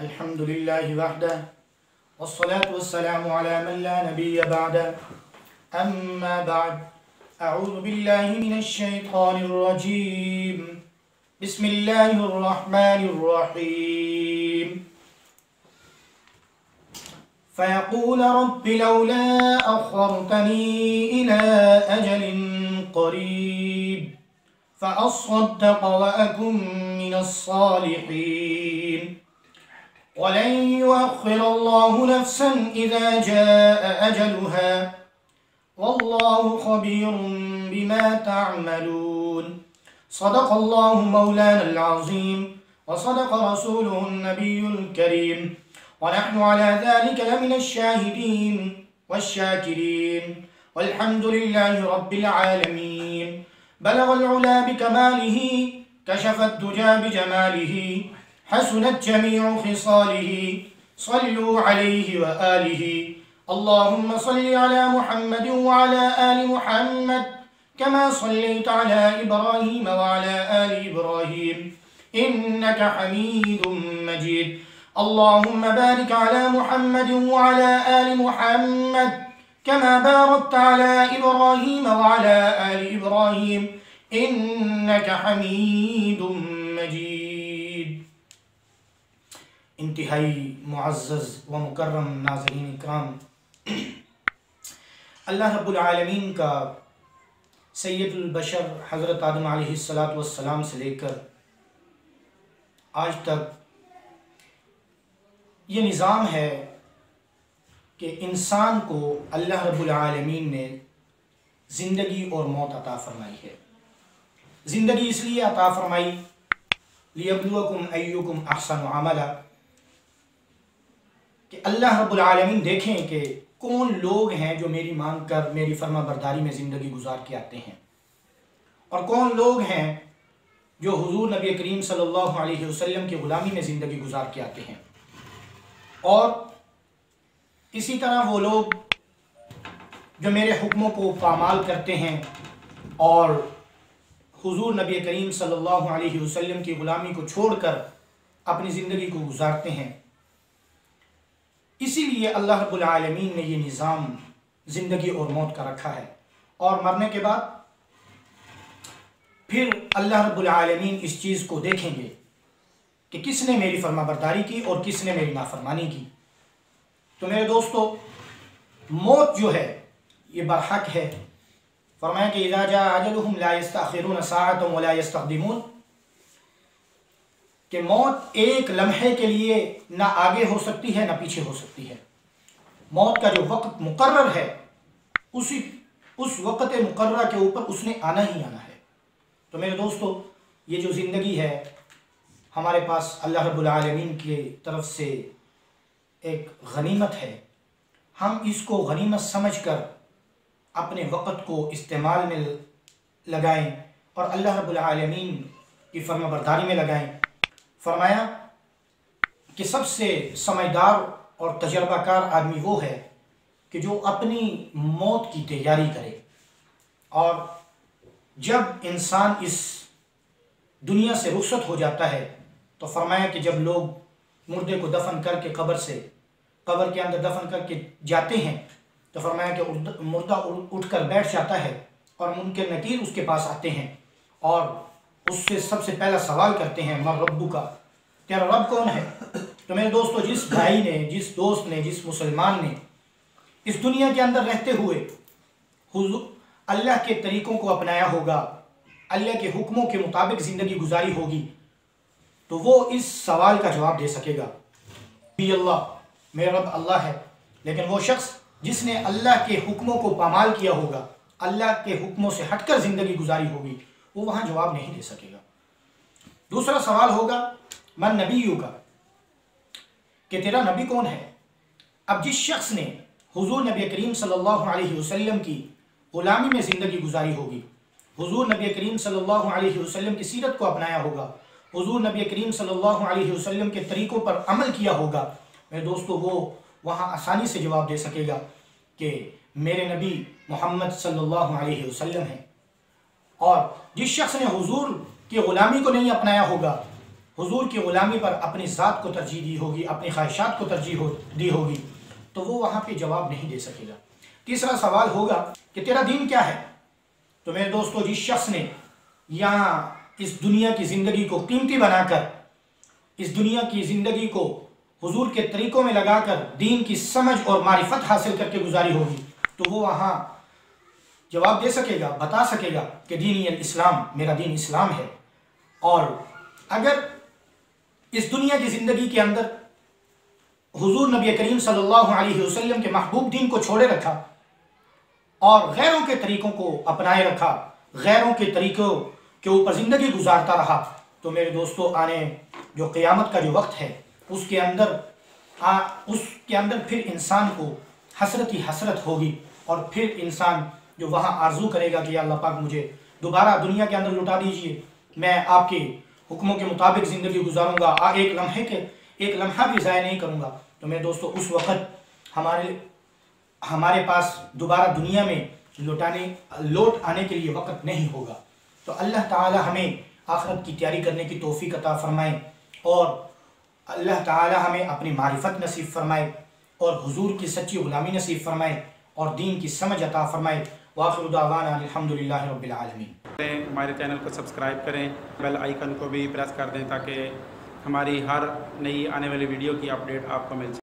अल्हम्दुलिल्लाहि वहदह वस्सलातु वस्सलामु अला मन ला नबिय्य बअदह अम्मा बअद अऊज़ु बिल्लाहि मिनश शैतानिर रजीम बिस्मिल्लाहिर रहमानिर रहीम फ़यक़ूल रब्बि लौला अख़्ख़रतनी इला अजलिन क़रीब फ़अस्सद्दक़ वअकुन मिनस सालिहीन वलन युअख़्ख़िरल्लाहु नफ़्सन इज़ा जाअ अजलुहा वल्लाहु ख़बीरुम बिमा तअमलून। सदक़ल्लाहु मौलानल अज़ीम व सदक़ रसूलुहुन नबियुल करीम व नहनु अला ज़ालिका लमिनश शाहिदीन वश्शाकिरीन वल्हम्दुलिल्लाहि रब्बिल आलमीन। बलगल उला बिकमालिही कशफद दुजा बिजमालिही हसनत जमीउ खिसालिही सल्लु अलैहि व आलिहि। अल्लाहुम्मा सल्लि अला मुहम्मद व अला आलि मुहम्मद कमा सल्लैता अला इब्राहीम व अला आलि इब्राहीम इन्नका हमीदुम मजीद। अल्लाहुम्मा बारिक अला मुहम्मद व अला आलि मुहम्मद कमा बारकता अला इब्राहीम व अला आलि इब्राहीम इन्नका हमीदुम मजीद। इंतहाई मुअज़्ज़ज़ व मुकर्रम नाज़रीन इकराम, अल्लाह रब्बुल आलमीन का सैयदुल बशर हज़रत आदम अलैहिस्सलातु वस्सलाम से लेकर आज तक ये निज़ाम है कि इंसान को अल्लाह रब्बुल आलमीन ने ज़िंदगी और मौत अता फरमाई है। ज़िंदगी इसलिए अता फरमाई लियब्लुवकुम अय्युकुम अहसनु अमला, कि अल्लाह रब्बुल आलमीन देखें कि कौन लोग हैं जो मेरी मांग कर मेरी फर्मा बरदारी में ज़िंदगी गुजार के आते हैं और कौन लोग हैं जो हुजूर नबी करीम सल्लल्लाहु अलैहि वसल्लम की ग़ुलामी में ज़िंदगी गुजार के आते हैं। और इसी तरह वो लोग जो मेरे हुक्मों को पामाल करते हैं और हुजूर नबी करीम सल्लल्लाहु अलैहि वसल्लम की ग़ुलामी को छोड़कर अपनी ज़िंदगी को गुजारते हैं। इसीलिए अल्लाह रब्बुल आलमीन ने ये निज़ाम ज़िंदगी और मौत का रखा है। और मरने के बाद फिर अल्लाह रब्बुल आलमीन इस चीज़ को देखेंगे कि किसने मेरी फरमाबरदारी की और किसने मेरी नाफरमानी की। तो मेरे दोस्तों, मौत जो है ये बरहक है। फरमाया कि इज़ा जा अजलुहुम ला यस्तअखिरून साअतन व ला यस्तक़दिमून, कि मौत एक लम्हे के लिए ना आगे हो सकती है ना पीछे हो सकती है। मौत का जो वक्त मुकर्रर है उस वक्त मुकर्रर के ऊपर उसने आना ही आना है। तो मेरे दोस्तों, ये जो ज़िंदगी है हमारे पास अल्लाह रब्बुल आलमीन की तरफ से एक गनीमत है। हम इसको गनीमत समझकर अपने वक़्त को इस्तेमाल में लगाएं और अल्लाह रब्बुल आलमीन की फरमाबरदारी में लगाएं। फरमाया कि सबसे समझदार और तजर्बाकार आदमी वो है कि जो अपनी मौत की तैयारी करे। और जब इंसान इस दुनिया से रुखसत हो जाता है तो फरमाया कि जब लोग मुर्दे को दफन करके कब्र के अंदर दफन करके जाते हैं तो फरमाया कि मुर्दा उठकर बैठ जाता है और मुनकर नकीर उसके पास आते हैं और उससे सबसे पहला सवाल करते हैं, मर रब्बु का, तेरा रब कौन है। तो मेरे दोस्तों, जिस भाई ने, जिस दोस्त ने, जिस मुसलमान ने इस दुनिया के अंदर रहते हुए अल्लाह के तरीक़ों को अपनाया होगा, अल्लाह के हुक्मों के मुताबिक ज़िंदगी गुजारी होगी, तो वो इस सवाल का जवाब दे सकेगा भी अल्लाह, मेरा रब अल्लाह है। लेकिन वो शख्स जिसने अल्लाह के हुक्मों को पामाल किया होगा, अल्लाह के हुक्मों से हटकर ज़िंदगी गुजारी होगी, वो वहाँ जवाब नहीं दे सकेगा। दूसरा सवाल होगा मन नबीयू का, कि तेरा नबी कौन है। अब जिस शख्स ने हुजूर नबी करीम सल्लल्लाहु अलैहि वसल्लम की ग़ुलामी में ज़िंदगी गुजारी होगी, हुजूर नबी करीम सल्लल्लाहु अलैहि वसल्लम की सीरत को अपनाया होगा, हुजूर नबी करीम सल्लल्लाहु अलैहि वसल्लम के तरीक़ों पर अमल किया होगा, मेरे दोस्तों वो वहाँ आसानी से जवाब दे सकेगा कि मेरे नबी मोहम्मद सल्लल्लाहु अलैहि वसल्लम हैं। और जिस शख्स ने हुजूर की ग़ुलामी को नहीं अपनाया होगा, हुजूर की ग़ुलामी पर अपनी ज़ात को तरजीह दी होगी, अपनी ख्वाहिशात को तरजीह दी होगी, तो वो वहाँ पे जवाब नहीं दे सकेगा। तीसरा सवाल होगा कि तेरा दीन क्या है। तो मेरे दोस्तों, जिस शख्स ने यहाँ इस दुनिया की ज़िंदगी को कीमती बनाकर, इस दुनिया की ज़िंदगी को हुजूर के तरीक़ों में लगाकर दीन की समझ और मारिफत हासिल करके गुजारी होगी, तो वो वहाँ जवाब दे सकेगा, बता सकेगा कि दीन इस्लाम, मेरा दीन इस्लाम है। और अगर इस दुनिया की ज़िंदगी के अंदर हुजूर नबी करीम सल्लल्लाहु अलैहि वसल्लम के महबूब दीन को छोड़े रखा और गैरों के तरीक़ों को अपनाए रखा, गैरों के तरीक़ों के ऊपर ज़िंदगी गुजारता रहा, तो मेरे दोस्तों, आने जो क़यामत का जो वक्त है उसके अंदर फिर इंसान को हसरत ही हसरत होगी। और फिर इंसान जो वहाँ आरजू करेगा कि या अल्लाह पाक मुझे दोबारा दुनिया के अंदर लौटा दीजिए, मैं आपके हुक्मों के मुताबिक ज़िंदगी गुजारूंगा, एक लम्हा भी ज़ाया नहीं करूँगा। तो मेरे दोस्तों, उस वक़्त हमारे पास दोबारा दुनिया में लौट आने के लिए वक़्त नहीं होगा। तो अल्लाह ताला हमें आखिरत की तैयारी करने की तौफीक अता फरमाए और अल्लाह ताला हमें अपनी मारिफत नसीब फरमाए और हुजूर की सच्ची ग़ुलामी नसीब फरमाए और दीन की समझ अता फरमाए। वाखिरु दावाना अल्हम्दुलिल्लाहि रब्बिल आलमीन। हमारे चैनल को सब्सक्राइब करें, बेल आइकन को भी प्रेस कर दें ताकि हमारी हर नई आने वाली वीडियो की अपडेट आपको मिल सके।